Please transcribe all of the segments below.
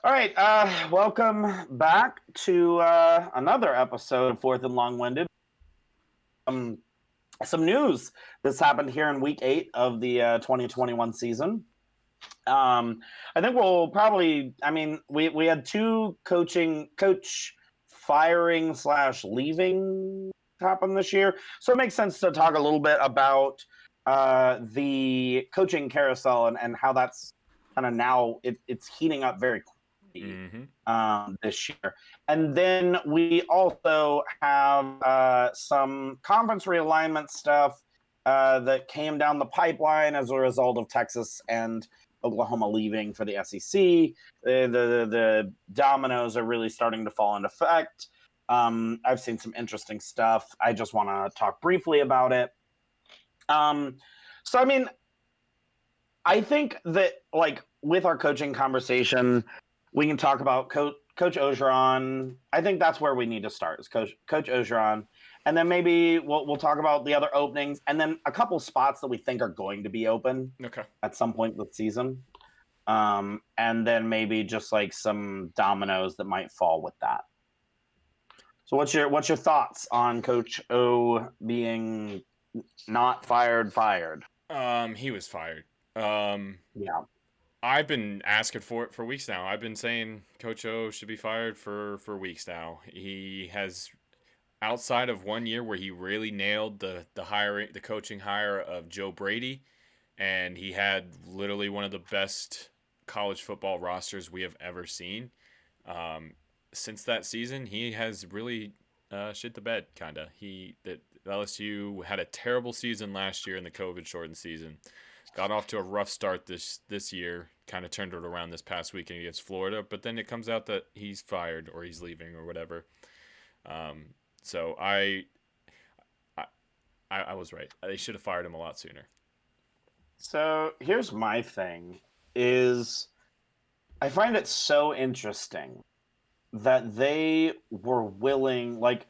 All right, welcome back to another episode of Fourth and Long-Winded. Um, some news that's happened here in Week 8 of the 2021 season. I think we'll probably. I mean, we had two coach firing slash leaving happen this year, so it makes sense to talk a little bit about the coaching carousel and how that's kind of now it's heating up very quickly this year. And then we also have some conference realignment stuff that came down the pipeline as a result of Texas and Oklahoma leaving for the SEC. The dominoes are really starting to fall into effect. I've seen some interesting stuff. I just want to talk briefly about it. So, I mean, I think that, like, with our coaching conversation, we can talk about Coach Ogeron. I think that's where we need to start, is Coach Ogeron. And then maybe we'll talk about the other openings, and then a couple spots that we think are going to be open at some point this season. And then maybe just like some dominoes that might fall with that. So what's your thoughts on Coach O being not fired? He was fired. Yeah. I've been asking for it for weeks now. I've been saying Coach O should be fired for weeks now. He has, outside of 1 year where he really nailed the coaching hire of Joe Brady, and he had literally one of the best college football rosters we have ever seen. Since that season, he has really shit the bed, kind of. LSU had a terrible season last year in the COVID shortened season. Got off to a rough start this year. Kind of turned it around this past weekend against Florida, but then it comes out that he's fired or he's leaving or whatever. So I was right. They should have fired him a lot sooner. So here's my thing: is I find it so interesting that they were willing. Like,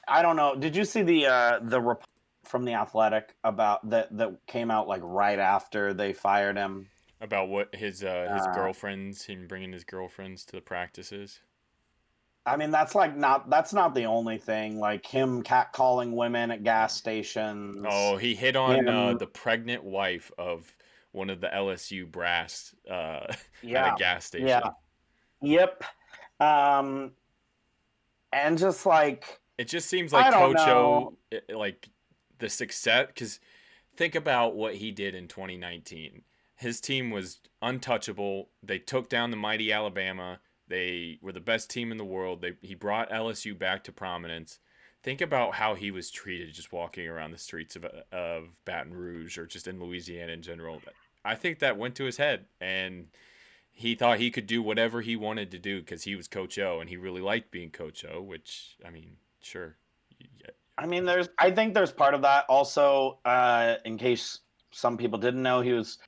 I don't know. Did you see the report from the Athletic about that came out like right after they fired him? About what his girlfriends, him bringing his girlfriends to the practices. I mean, that's not the only thing. Like him catcalling women at gas stations. Oh, he hit on the pregnant wife of one of the LSU brass at a gas station. Yeah. Yep. And just like, it just seems like Coach O, like the success, because think about what he did in 2019. His team was untouchable. They took down the mighty Alabama. They were the best team in the world. He brought LSU back to prominence. Think about how he was treated just walking around the streets of Baton Rouge or just in Louisiana in general. I think that went to his head, and he thought he could do whatever he wanted to do because he was Coach O, and he really liked being Coach O, which, I mean, sure. Yeah. I mean, I think there's part of that also, in case some people didn't know, he was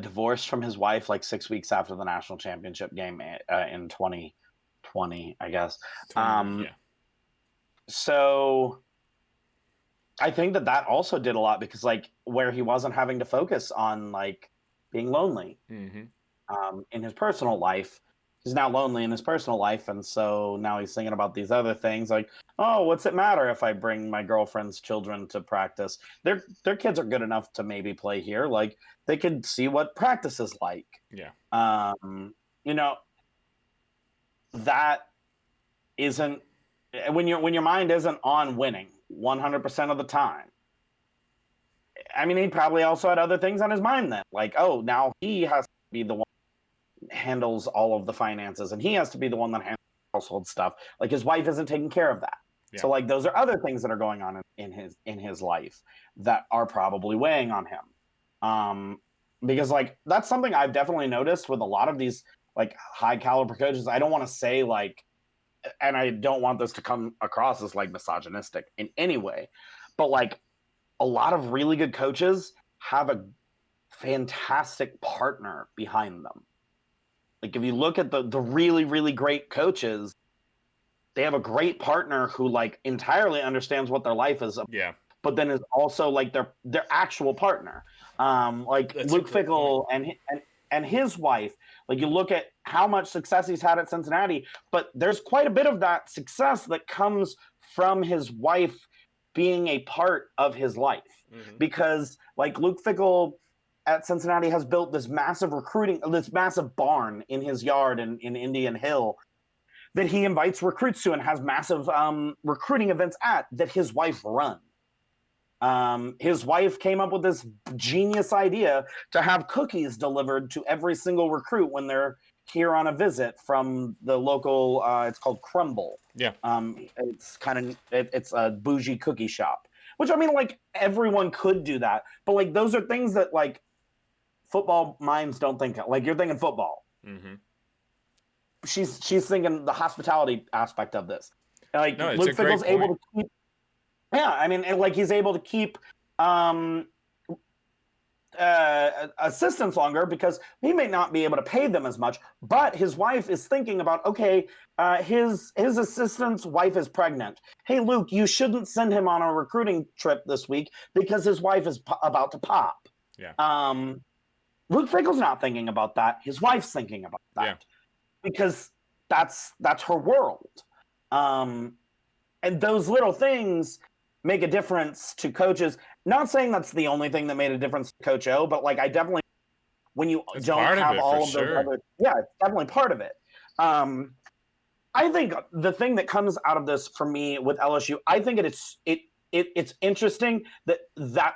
divorced from his wife like 6 weeks after the national championship game in 2020, I guess. Yeah. So I think that also did a lot because, like, where he wasn't having to focus on like being lonely in his personal life, he's now lonely in his personal life, and so now he's thinking about these other things like, oh, what's it matter if I bring my girlfriend's children to practice? Their kids are good enough to maybe play here. Like, they could see what practice is like. Yeah. You know, that isn't when your mind isn't on winning 100% of the time. I mean, he probably also had other things on his mind then, like, oh, now he has to be the one that handles all of the finances, and he has to be the one that handles household stuff. Like, his wife isn't taking care of that. Yeah. So, like, those are other things that are going on in his life that are probably weighing on him. Because, like, that's something I've definitely noticed with a lot of these, like, high caliber coaches. I don't want to say, like, and I don't want this to come across as, like, misogynistic in any way, but, like, a lot of really good coaches have a fantastic partner behind them. Like, if you look at the really, really great coaches, they have a great partner who, like, entirely understands what their life is. Yeah. But then is also, like, their actual partner. Like, Luke Fickell and his wife. Like, you look at how much success he's had at Cincinnati, but there's quite a bit of that success that comes from his wife being a part of his life. Mm-hmm. Because like Luke Fickell at Cincinnati has built this massive barn in his yard in Indian Hill that he invites recruits to and has massive recruiting events at, that his wife runs. His wife came up with this genius idea to have cookies delivered to every single recruit when they're here on a visit from the local, it's called Crumble. Yeah. It's a bougie cookie shop, which, I mean, like, everyone could do that. But like, those are things that like football minds don't think of. Like, you're thinking football. Mm-hmm. She's thinking the hospitality aspect of this. Like, no, Luke Fickell's able to keep. Yeah, I mean, and like, he's able to keep assistants longer because he may not be able to pay them as much. But his wife is thinking about, okay, his assistant's wife is pregnant. Hey, Luke, you shouldn't send him on a recruiting trip this week because his wife is about to pop. Yeah. Luke Fickell's not thinking about that. His wife's thinking about that. Yeah. Because that's her world. And those little things make a difference to coaches. Not saying that's the only thing that made a difference to Coach O, but like, I definitely, when you don't have all of those other, yeah, it's definitely part of it. I think the thing that comes out of this for me with LSU, I think it's interesting that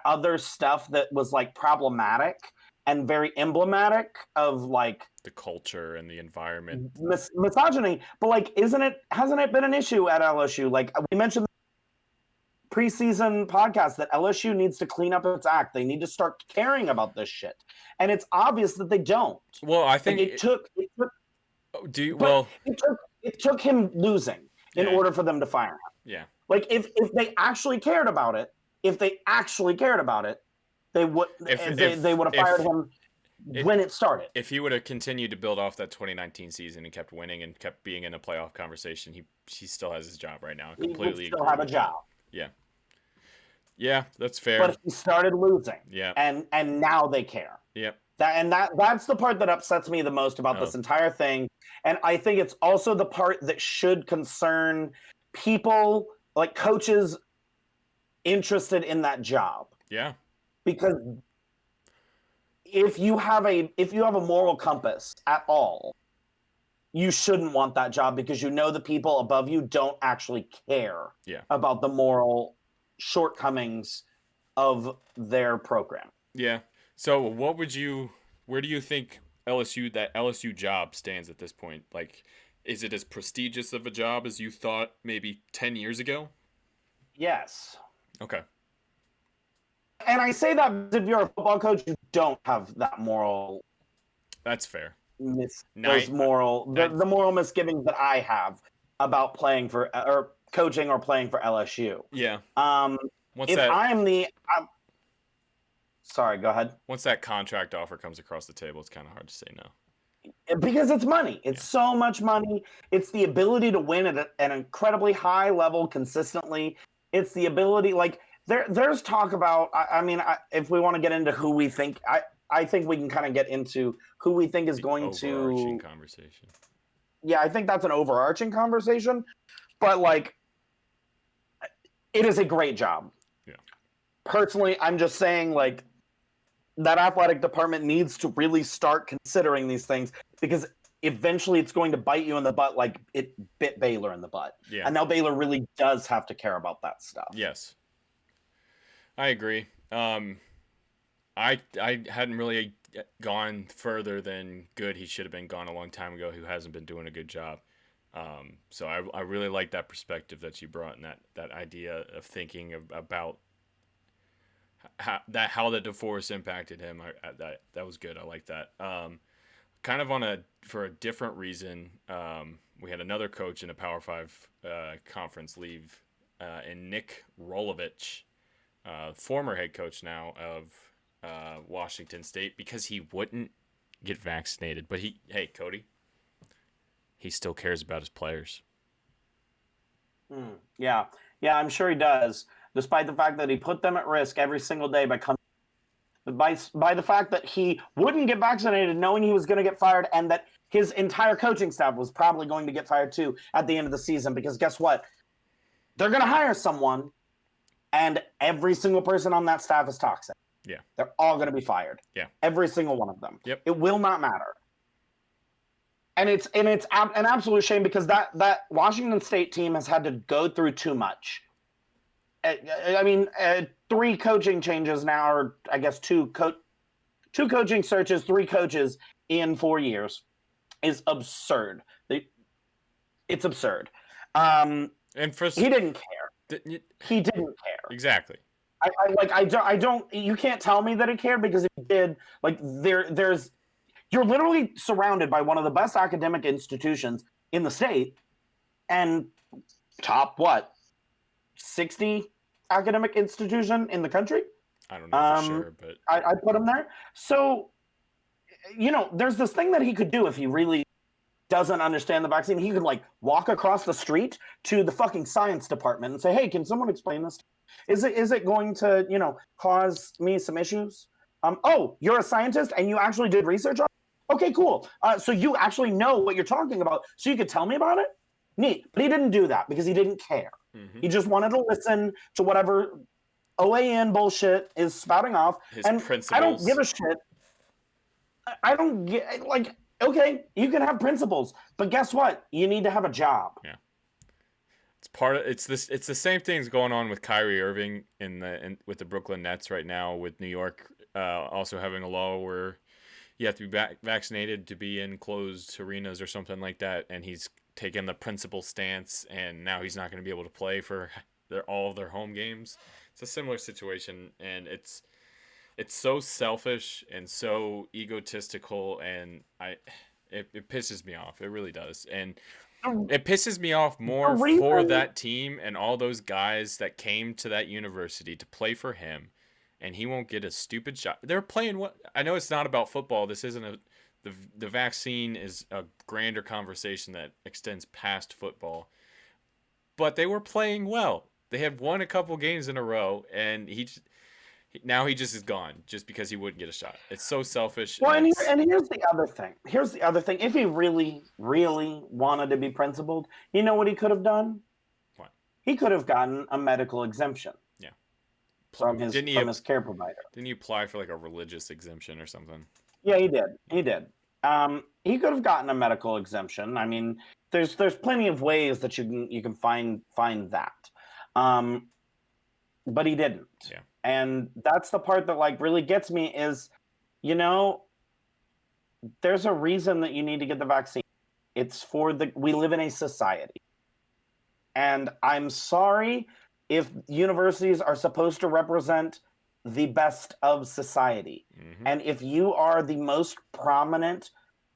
other stuff that was like problematic and very emblematic of like the culture and the environment, misogyny. But like, hasn't it been an issue at LSU? Like, we mentioned preseason podcast that LSU needs to clean up its act. They need to start caring about this shit, and it's obvious that they don't. Well, I think like, it took him losing in order for them to fire him. Yeah. Like, if they actually cared about it, they would have fired him when it started. If he would have continued to build off that 2019 season and kept winning and kept being in a playoff conversation, he still has his job right now. He would still have a job. Yeah. Yeah, that's fair. But he started losing. Yeah. And now they care. Yep. That's the part that upsets me the most about this entire thing. And I think it's also the part that should concern people, like coaches interested in that job. Yeah. Because if you have a moral compass at all, you shouldn't want that job, because you know the people above you don't actually care about the moral shortcomings of their program. Yeah. So where do you think LSU job stands at this point? Like, is it as prestigious of a job as you thought maybe 10 years ago? Yes. Okay. And I say that because if you're a football coach, you don't have that moral. That's fair. The moral misgivings that I have about playing for or coaching or playing for LSU. Yeah. Sorry, go ahead. Once that contract offer comes across the table, it's kind of hard to say no. Because it's money. It's so much money. It's the ability to win at an incredibly high level consistently. It's the ability, like, there's talk about, if we want to get into who we think, I think we can kind of get into who we think is going to... Overarching conversation. Yeah, I think that's an overarching conversation. But, like, it is a great job. Yeah. Personally, I'm just saying, like, that athletic department needs to really start considering these things, because eventually it's going to bite you in the butt like it bit Baylor in the butt. Yeah. And now Baylor really does have to care about that stuff. Yes. I agree. I hadn't really gone further than good. He should have been gone a long time ago. Who hasn't been doing a good job. So I really like that perspective that you brought, and that idea of thinking about how the divorce impacted him. That was good. I like that. Kind of for a different reason. We had another coach in a Power 5 conference leave, and Nick Rolovich, former head coach now of Washington State, because he wouldn't get vaccinated. But Cody, he still cares about his players. Yeah, I'm sure he does, despite the fact that he put them at risk every single day by coming. by the fact that he wouldn't get vaccinated knowing he was going to get fired, and that his entire coaching staff was probably going to get fired too at the end of the season, because guess what? They're going to hire someone, and every single person on that staff is toxic. Yeah. They're all going to be fired. Yeah. Every single one of them. Yep. It will not matter. And it's an absolute shame, because that Washington State team has had to go through too much. I mean, 3 coaching changes now, or I guess 2 coaching searches, 3 coaches in 4 years is absurd. It's absurd. And he didn't care. He didn't care. Exactly. I don't. You can't tell me that he cared, because if he did, like you're literally surrounded by one of the best academic institutions in the state, and top 60 academic institution in the country. I don't know for sure, but I put him there. So, there's this thing that he could do if he really doesn't understand the vaccine. He could walk across the street to the fucking science department and say, "Hey, can someone explain this? Is it going to cause me some issues? Oh, you're a scientist and you actually did research on it? Okay, cool. So you actually know what you're talking about, so you could tell me about it? Neat." But he didn't do that because he didn't care. Mm-hmm. He just wanted to listen to whatever OAN bullshit is spouting off. His and principles. I don't give a shit. I don't get okay, you can have principles, but guess what? You need to have a job. Yeah. It's the same things going on with Kyrie Irving with the Brooklyn Nets right now, with New York also having a law where you have to be vaccinated to be in closed arenas or something like that, and he's taken the principal stance, and now he's not going to be able to play for all of their home games. It's a similar situation, and it's so selfish and so egotistical, and it pisses me off. It really does. And it pisses me off more for that team and all those guys that came to that university to play for him, and he won't get a stupid shot. They're playing what? I know it's not about football. This isn't the vaccine is a grander conversation that extends past football. But they were playing well. They had won a couple games in a row, and now he just is gone just because he wouldn't get a shot. It's so selfish. Well, and here's the other thing. If he really, really wanted to be principled, you know what he could have done? What? He could have gotten a medical exemption. Yeah. From his care provider. Didn't he apply for a religious exemption or something? Yeah, he did. He could have gotten a medical exemption. I mean, there's plenty of ways that you can find that. But he didn't. Yeah. And that's the part that really gets me is, there's a reason that you need to get the vaccine. It's we live in a society. And I'm sorry if universities are supposed to represent the best of society. Mm-hmm. And if you are the most prominent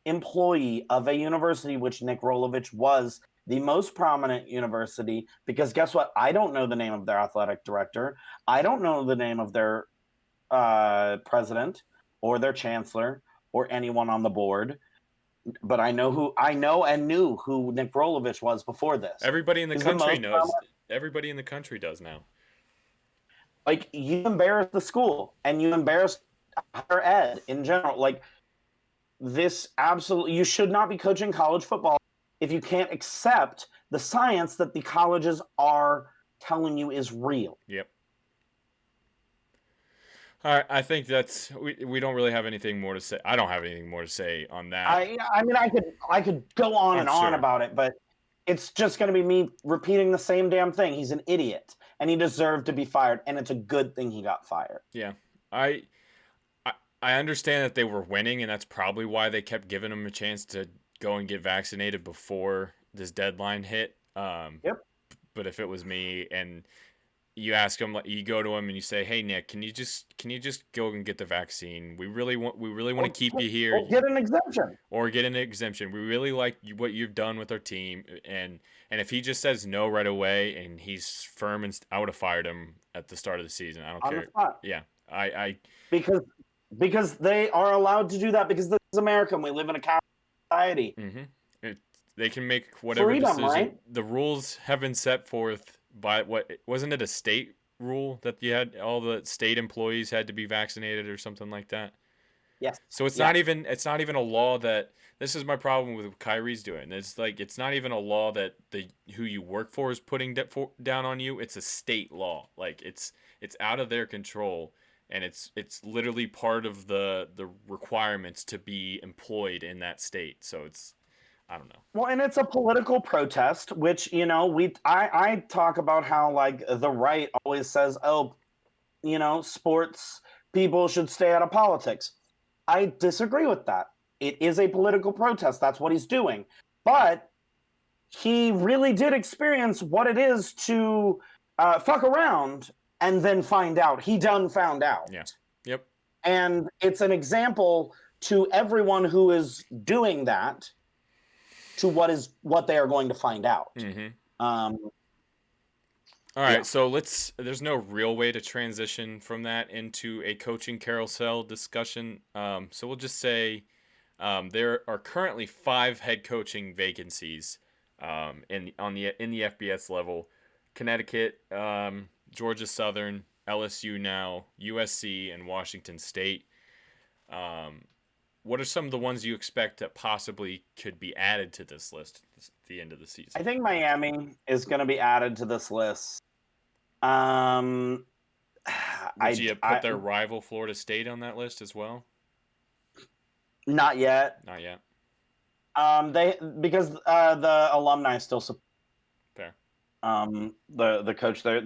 employee of a university, which Nick Rolovich was the most prominent university, because guess what? I don't know the name of their athletic director. I don't know the name of their president or their chancellor or anyone on the board. But I know and knew who Nick Rolovich was before this. Everybody in the country knows. Everybody in the country does now. You embarrassed the school and you embarrassed higher ed in general. This absolutely, you should not be coaching college football if you can't accept the science that the colleges are telling you is real. Yep. All right, I think we don't really have anything more to say. I don't have anything more to say on that. I mean, I could go on and on about it, but it's just going to be me repeating the same damn thing. He's an idiot, and he deserved to be fired, and it's a good thing he got fired. Yeah, I understand that they were winning, and that's probably why they kept giving him a chance to go and get vaccinated before this deadline hit. Yep. But if it was me and you ask him, you go to him and you say, "Hey Nick, can you just go and get the vaccine? We really want to keep you here. Or get an exemption. Or get an exemption. We really like what you've done with our team." And if he just says no right away and he's firm, and I would have fired him at the start of the season. I don't care. Yeah, I because they are allowed to do that, because this is America and we live in a capitalist society. Mm-hmm. They can make whatever freedom, decision. Right? The rules have been set forth by wasn't it a state rule that you had all the state employees had to be vaccinated or something like that. Yes. So it's not even a law that this is my problem with what Kyrie's doing. It's like it's not even a law that the who you work for is putting down on you. It's a state law. Like it's out of their control, and it's literally part of the requirements to be employed in that state. So it's I don't know. Well, and it's a political protest, which I talk about how like the right always says, oh, sports people should stay out of politics. I disagree with that. It is a political protest. That's what he's doing. But he really did experience what it is to fuck around and then find out. He done found out. Yeah. Yep. And it's an example to everyone who is doing that to what they are going to find out. Mm-hmm. All right, so there's no real way to transition from that into a coaching carousel discussion. So we'll just say there are currently 5 head coaching vacancies in the FBS level. Connecticut, Georgia Southern, LSU now, USC, and Washington State. What are some of the ones you expect that possibly could be added to this list at the end of the season? I think Miami is going to be added to this list. Would you put their rival Florida State on that list as well? Not yet. Not yet. Because the alumni still support. Fair. The coach there,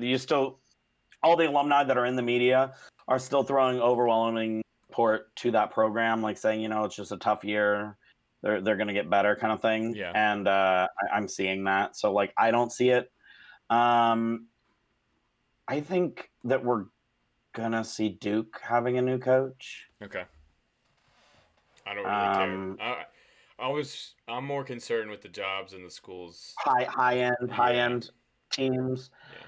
all the alumni that are in the media are still throwing overwhelming support to that program, like saying, it's just a tough year. They're going to get better, kind of thing. Yeah. And I'm seeing that. So like, I don't see it. I think that we're gonna see Duke having a new coach. Okay. I don't really care. I'm more concerned with the jobs in the schools. High end teams. Yeah.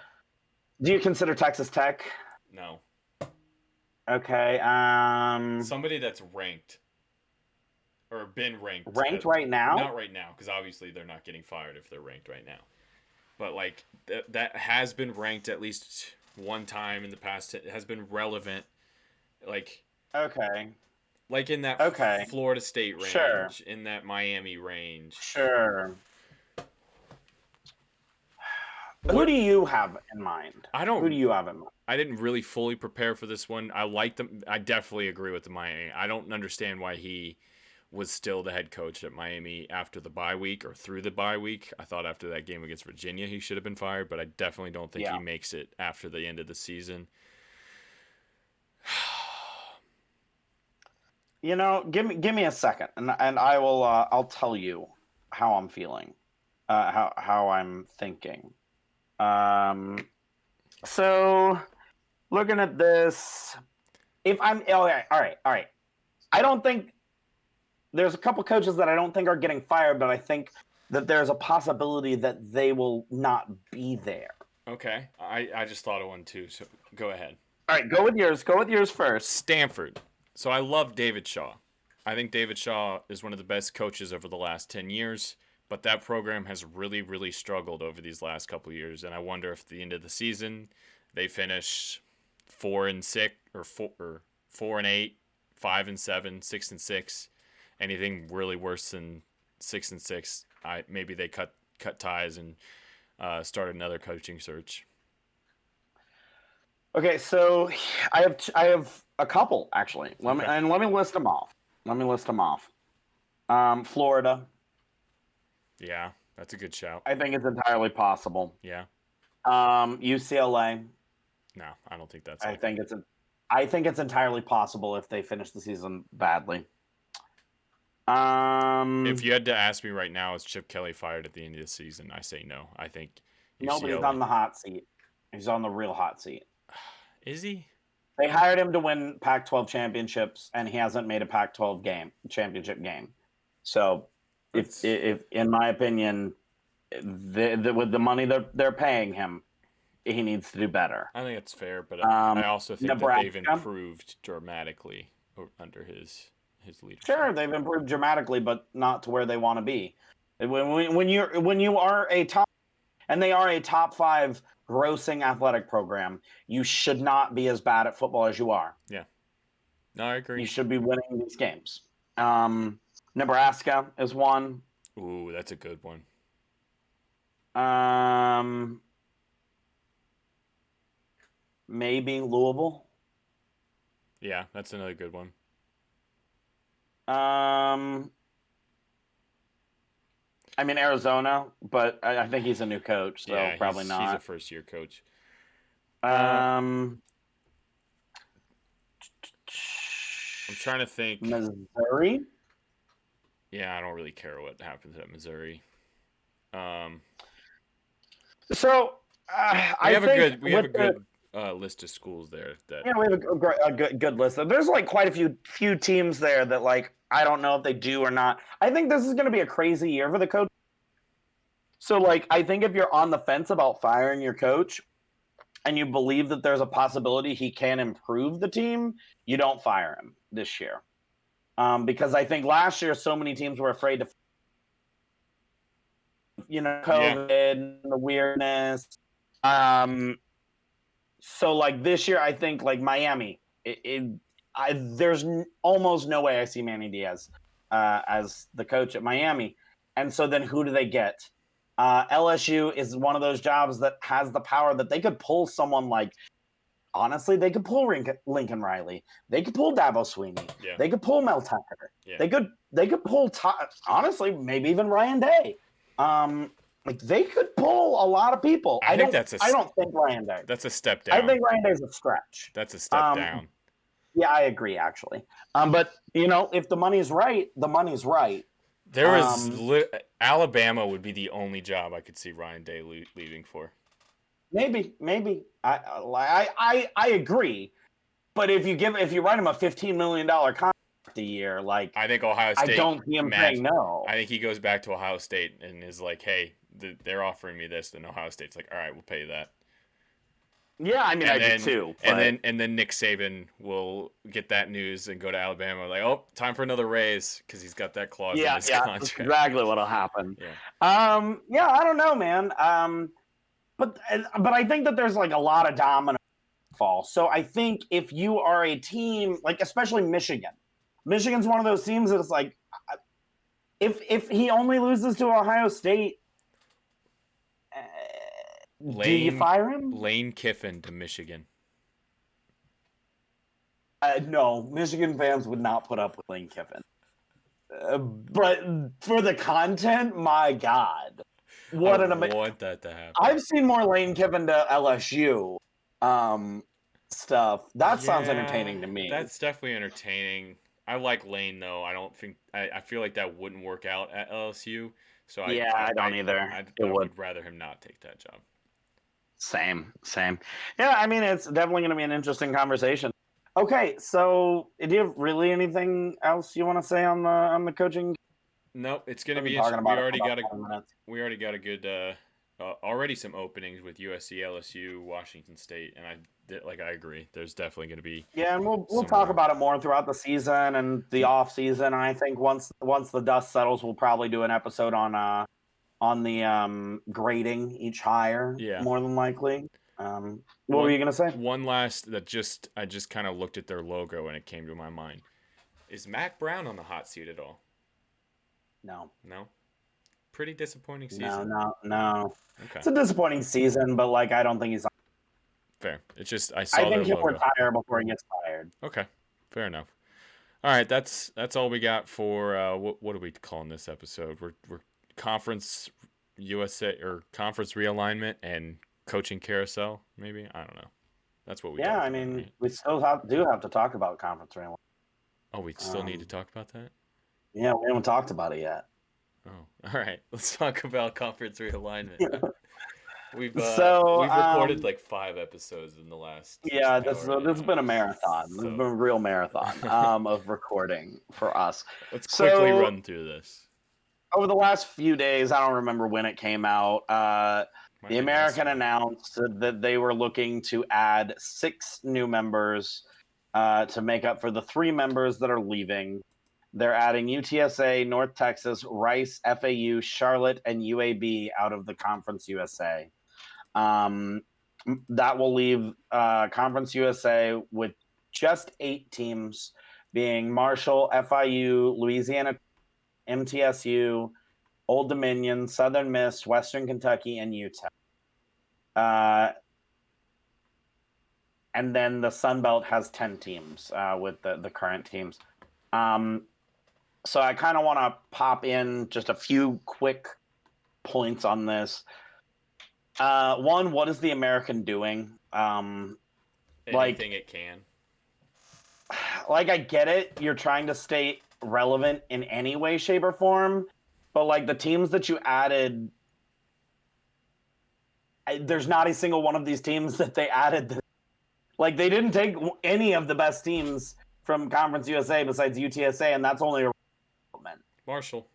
Do you consider Texas Tech? No. Okay. Somebody that's ranked or been ranked. Ranked right now? Not right now, because obviously they're not getting fired if they're ranked right now. But like that has been ranked at least one time in the past. It has been relevant. Like okay. Like in that Florida State range, sure. In that Miami range. Sure. Who do you have in mind? Who do you have in mind? I didn't really fully prepare for this one. I like them. I definitely agree with the Miami. I don't understand why he was still the head coach at Miami after the bye week or through the bye week. I thought after that game against Virginia he should have been fired, but I definitely don't think he makes it after the end of the season. Give me a second, and I will. I'll tell you how I'm feeling, how I'm thinking. So looking at this, if I'm all right. I don't think there's a couple coaches that I don't think are getting fired, but I think that there's a possibility that they will not be there. Okay, I just thought of one too. So go ahead. All right, go with yours. Go with yours first. Stanford. So I love David Shaw. I think David Shaw is one of the best coaches over the last 10 years, but that program has really, really struggled over these last couple of years, and I wonder if at the end of the season they finish 4-6 or 4-8, 5-7, 6-6. Anything really worse than 6-6, maybe they cut ties and start another coaching search. Okay, so I have a couple actually. Let me list them off. Florida. Yeah, that's a good shout. I think it's entirely possible. Yeah. UCLA. No, I don't think that's. I think it's entirely possible if they finish the season badly. If you had to ask me right now, is Chip Kelly fired at the end of the season? I say no. I think UCLA. No, but he's on the hot seat. He's on the real hot seat. Is he? They hired him to win Pac-12 championships, and he hasn't made a Pac-12 championship game. So, if in my opinion, with the money they're paying him, he needs to do better. I think it's fair, but I also think Nebraska. that they've improved dramatically under his leadership. Sure, they've improved dramatically, but not to where they want to be. When you are a top, and they are a top 5 grossing athletic program, you should not be as bad at football as you are. Yeah. No, I agree. You should be winning these games. Nebraska is one. Ooh, that's a good one. Maybe Louisville. Yeah, that's another good one. I mean Arizona, but I think he's a new coach, so yeah, probably he's not. a first-year coach. I'm trying to think. Missouri. Yeah, I don't really care what happens at Missouri. So we have a good list of schools there. Yeah, we have a good list. There's like quite a few teams there that like I don't know if they do or not. I think this is going to be a crazy year for the coach. So like I think if you're on the fence about firing your coach and you believe that there's a possibility he can improve the team, you don't fire him this year. Because I think last year so many teams were afraid to, COVID and the weirdness. So like this year, I think like Miami, there's almost no way I see Manny Diaz as the coach at Miami. And so then who do they get? LSU is one of those jobs that has the power that they could pull someone like, honestly, they could pull Lincoln Riley. They could pull Dabo Swinney. Yeah. They could pull Mel Tucker. Yeah. They could pull, honestly, maybe even Ryan Day. Like they could pull a lot I don't think Ryan Day. That's a step down. I think Ryan Day's a stretch. That's a step down. Yeah, I agree actually. But if the money's right, the money's right. There was Alabama would be the only job I could see Ryan Day leaving for. Maybe I agree. But if you write him a $15 million contract a year, like I think Ohio State. I don't see him saying no. I think he goes back to Ohio State and is like, "Hey, they're offering me this," and Ohio State's like, "All right, we'll pay you that." Yeah, I mean, I do too. But... And then Nick Saban will get that news and go to Alabama like, "Oh, time for another raise," because he's got that clause in his contract. That's exactly what'll happen. Yeah. I don't know, man. But I think that there's like a lot of domino fall. So I think if you are a team like especially Michigan's one of those teams that it's like if he only loses to Ohio State, do you fire him? Lane Kiffin to Michigan. No, Michigan fans would not put up with Lane Kiffin. But for the content, my God. What an amazing! I want that to happen. I've seen more Lane Kiffin to LSU stuff. That sounds entertaining to me. That's definitely entertaining. I like Lane though. I feel like that wouldn't work out at LSU. So I don't either. I would rather him not take that job. Same. Yeah, I mean it's definitely going to be an interesting conversation. Okay, so do you have really anything else you want to say on the coaching? Nope, it's going to be. We already got a good. Already some openings with USC, LSU, Washington State, and I agree. There's definitely going to be. Yeah, and we'll talk about it more throughout the season and the off season. I think once the dust settles, we'll probably do an episode on the grading each hire. Yeah. More than likely. What were you gonna say? One last I just kind of looked at their logo and it came to my mind. Is Mac Brown on the hot seat at all? No. Pretty disappointing season. No. Okay. It's a disappointing season, but like I don't think he's fair. It's just I think he'll retire before he gets fired. Okay, fair enough. All right, that's all we got for what are we calling this episode? We're conference USA or conference realignment and coaching carousel, maybe. I don't know. That's what we. Yeah, I mean, right? We still do have to talk about conference realignment. Oh, we still need to talk about that. Yeah, we haven't talked about it yet. Oh, all right. Let's talk about conference realignment. We've recorded like 5 episodes in the last. Yeah, this has been a marathon. This has been a real marathon of recording for us. Let's quickly run through this. Over the last few days, I don't remember when it came out. The American announced that they were looking to add 6 new members to make up for the 3 members that are leaving. they're adding UTSA, North Texas, Rice, FAU, Charlotte, and UAB out of the Conference USA. That will leave Conference USA with just 8 teams, being Marshall, FIU, Louisiana, MTSU, Old Dominion, Southern Miss, Western Kentucky, and Utah. And then the Sun Belt has 10 teams with the current teams. So I kind of want to pop in just a few quick points on this. One, what is the American doing? Anything it can. Like, I get it. You're trying to stay relevant in any way, shape, or form. But, like, the teams that you added, there's not a single one of these teams that they added. Like, they didn't take any of the best teams from Conference USA besides UTSA, and that's only a Marshall.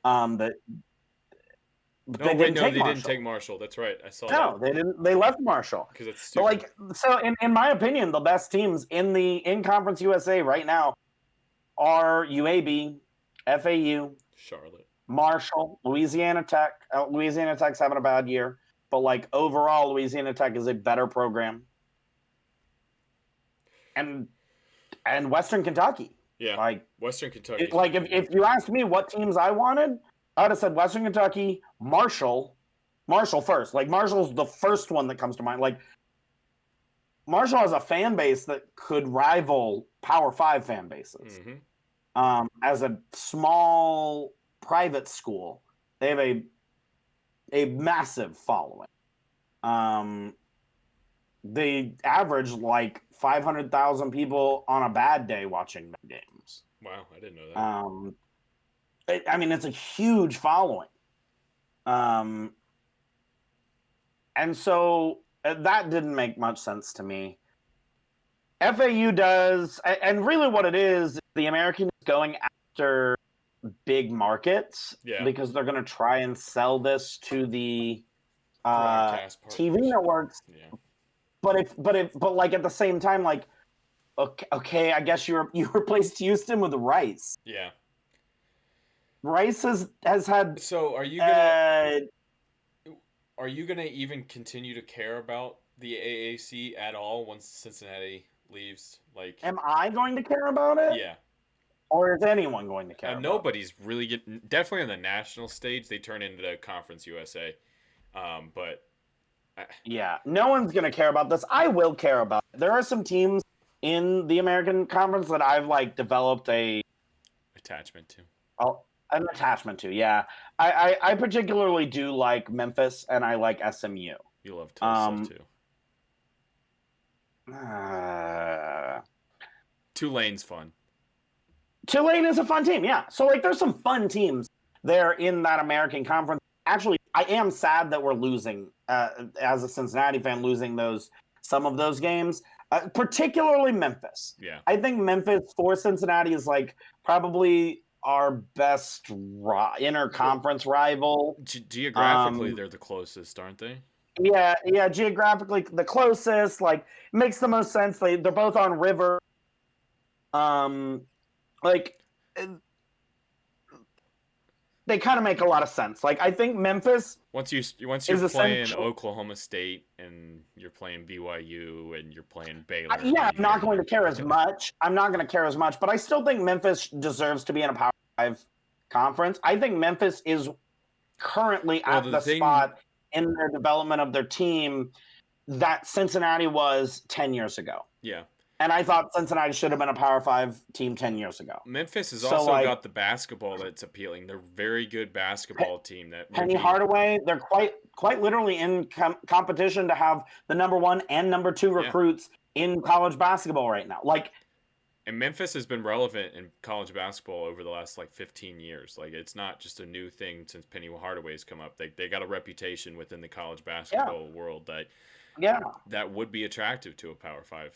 They didn't take Marshall. That's right. I saw that. No, they didn't. They left Marshall because it's stupid. But so in my opinion, the best teams in Conference USA right now are UAB, FAU, Charlotte, Marshall, Louisiana Tech. Louisiana Tech's having a bad year, but like overall, Louisiana Tech is a better program, and Western Kentucky. Yeah, like Western Kentucky. Like if you asked me what teams I wanted, I would have said Western Kentucky, Marshall first. Like, Marshall's the first one that comes to mind. Like, Marshall has a fan base that could rival Power 5 fan bases. Mm-hmm. As a small private school, they have a massive following. They average like 500,000 people on a bad day watching their games. Wow, I didn't know that. I mean, it's a huge following. And so that didn't make much sense to me. FAU does, and really what it is, the American is going after big markets because they're going to try and sell this to the TV networks. Yeah. But like at the same time, like, okay, I guess you replaced Houston with Rice. Yeah. Rice has had. So are you gonna even continue to care about the AAC at all once Cincinnati leaves? Like, am I going to care about it? Yeah. Or is anyone going to care? About nobody's really definitely on the national stage. They turn into the Conference USA, but. Yeah, no one's going to care about this. I will care about it. There are some teams in the American Conference that I've like developed an attachment to. Yeah, I particularly do like Memphis, and I like SMU. You love Tulsa too. Tulane's fun. Tulane is a fun team. Yeah, so like there's some fun teams there in that American Conference. Actually, I am sad that we're losing, as a Cincinnati fan, losing some of those games, particularly Memphis. Yeah, I think Memphis for Cincinnati is like probably our best interconference rival. Geographically, they're the closest, aren't they? Yeah, geographically the closest. Like, makes the most sense. They're both on river. They kind of make a lot of sense. Like, I think Memphis. Once you're playing Oklahoma State and you're playing BYU and you're playing Baylor. I'm not going to care as much. But I still think Memphis deserves to be in a Power 5 conference. I think Memphis is currently at the spot in their development of their team that Cincinnati was 10 years ago. Yeah. And I thought Cincinnati should have been a Power 5 team 10 years ago. Memphis has also got the basketball that's appealing. They're a very good basketball team. Penny Hardaway, they're quite literally in competition to have the number 1 and number 2 recruits in college basketball right now. And Memphis has been relevant in college basketball over the last 15 years. Like, it's not just a new thing since Penny Hardaway's come up. They got a reputation within the college basketball world that would be attractive to a Power 5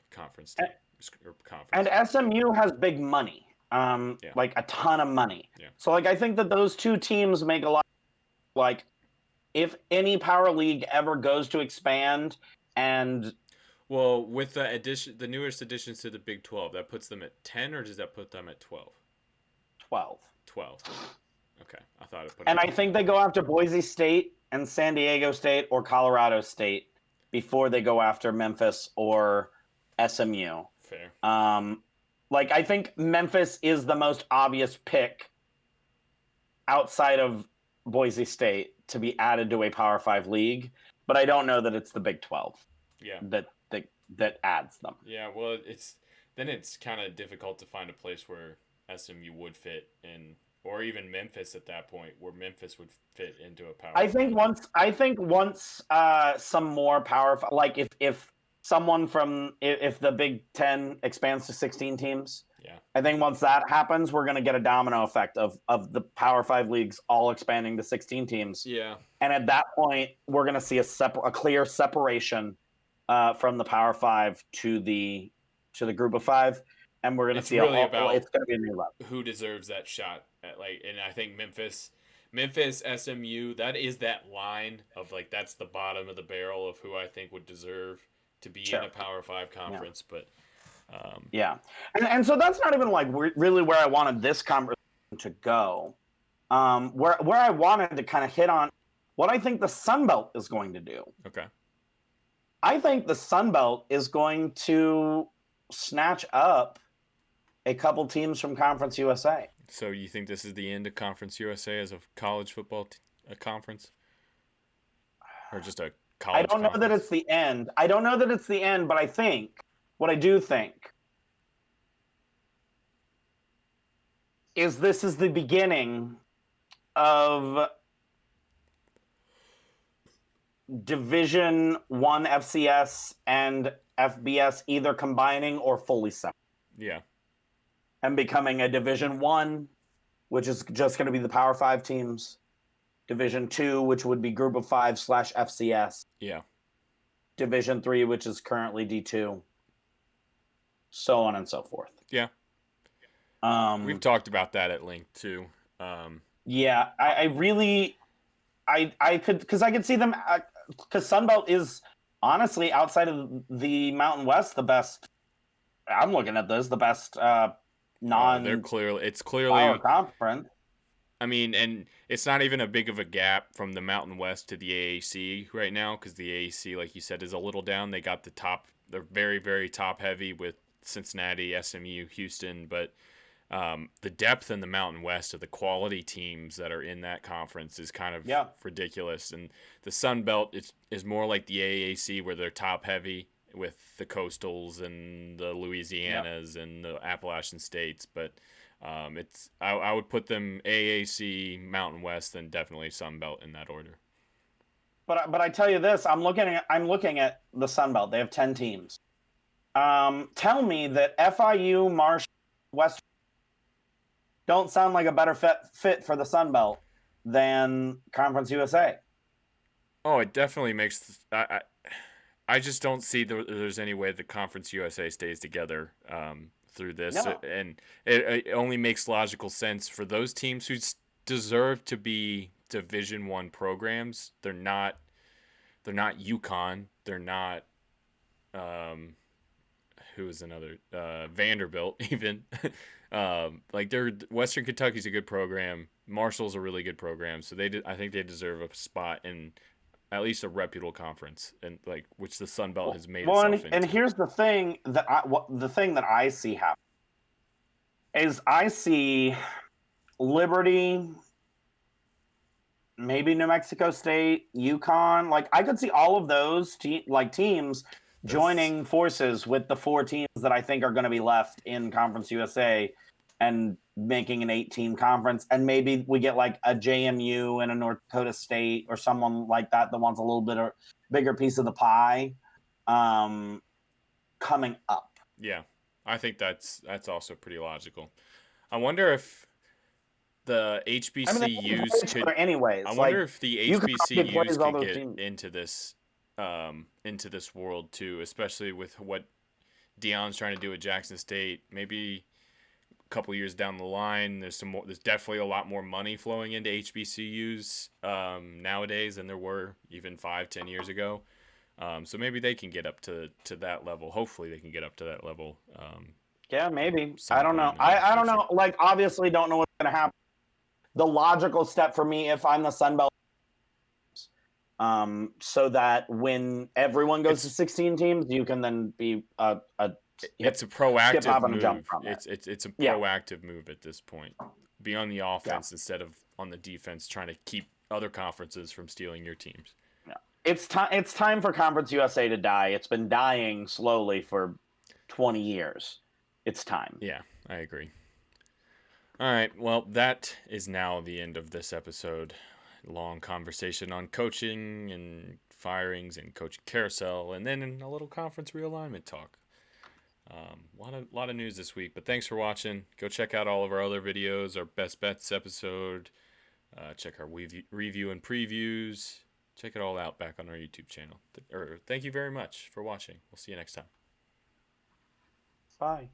conference team. And SMU has big money, like a ton of money. Yeah. So I think that those two teams make a lot. Like, if any power league ever goes to expand, and with the newest additions to the Big 12, that puts them at 10, or does that put them at 12? 12. 12. Okay, I thought it put. And I think they go after Boise State and San Diego State or Colorado State before they go after Memphis or SMU. Fair. I think Memphis is the most obvious pick outside of Boise State to be added to a Power 5 league, but I don't know that it's the Big 12. Yeah. That adds them. Yeah, well, it's kind of difficult to find a place where SMU would fit in, or even Memphis at that point, where Memphis would fit into a Power. I think once some more Power, like if the Big 10 expands to 16 teams. Yeah. I think once that happens, we're going to get a domino effect of the Power 5 leagues all expanding to 16 teams. Yeah. And at that point, we're going to see a clear separation from the Power 5 to the Group of 5, and we're going to see it's going to be a new level. Who deserves that shot? And I think Memphis, SMU, that is that line of that's the bottom of the barrel of who I think would deserve to be in a Power 5 conference. Yeah. But and so that's not even really where I wanted this conversation to go. Where I wanted to kind of hit on what I think the Sun Belt is going to do. Okay. I think the Sun Belt is going to snatch up a couple teams from Conference USA. So you think this is the end of Conference USA as a college football conference? Or just a college I don't know that it's the end. But I think, what I do think, is this is the beginning of Division I FCS and FBS either combining or fully separate. Yeah. And becoming a Division I, which is just going to be the Power 5 teams. Division II, which would be Group of 5 / FCS. Yeah. Division III, which is currently D2. So on and so forth. Yeah. We've talked about that at length too. Yeah, I really, I could see them, because Sunbelt is honestly, outside of the Mountain West, the best. I'm looking at this, the best it's clearly conference. I mean, and it's not even a big of a gap from the Mountain West to the AAC right now, because the AAC, like you said, is a little down. They got the top; they're very, very top heavy with Cincinnati, SMU, Houston, but the depth in the Mountain West of the quality teams that are in that conference is kind of ridiculous. And the Sun Belt is more like the AAC, where they're top heavy with the Coastals and the Louisianas and the Appalachian States. But I would put them AAC, Mountain West, and definitely Sun Belt in that order. But I tell you this, I'm looking at the Sun Belt. They have 10 teams. Tell me that FIU, Marshall, West don't sound like a better fit for the Sun Belt than Conference USA. Oh, it definitely makes. I just don't see there's any way the Conference USA stays together through this, and it only makes logical sense for those teams who deserve to be Division I programs. They're not UConn. They're not. Who is another? Vanderbilt even. Western Kentucky's a good program. Marshall's a really good program. So I think they deserve a spot in at least a reputable conference, and which the Sun Belt has made itself into. And here's the thing that I see happen is I see Liberty, maybe New Mexico State, UConn. I could see all of those teams joining forces with the 4 teams that I think are going to be left in Conference USA and making an 8-team conference. And maybe we get a JMU and a North Dakota State or someone like that wants a little bit of bigger piece of the pie coming up. Yeah, I think that's also pretty logical. I wonder if the HBCUs could. Anyways, I wonder if the HBCUs could get into this world too, especially with what Deion's trying to do at Jackson State. Maybe a couple years down the line, there's definitely a lot more money flowing into HBCUs nowadays than there were even 5-10 years ago. So maybe they can get up to that level. Hopefully they can get up to that level Yeah, maybe. I some don't know. point in the near I don't future. know. Like, obviously, don't know what's going to happen. The logical step for me, if I'm the Sun Belt, so that when everyone goes to 16 teams, you can then be It's a skip, proactive hop, and a jump move. from it. It's a Yeah, proactive move at this point. Be on the yeah, offense instead of on the defense, trying to keep other conferences from stealing your teams. yeah. It's time. It's time for Conference USA to die. It's been dying slowly for 20 years. It's time. Yeah, I agree. All right. Well, that is now the end of this episode. Long conversation on coaching and firings and coaching carousel, and then a little conference realignment talk. Lot of news this week, but thanks for watching. Go check out all of our other videos, our best bets episode. Check our review and previews. Check it all out back on our YouTube channel. Thank you very much for watching. We'll see you next time. Bye.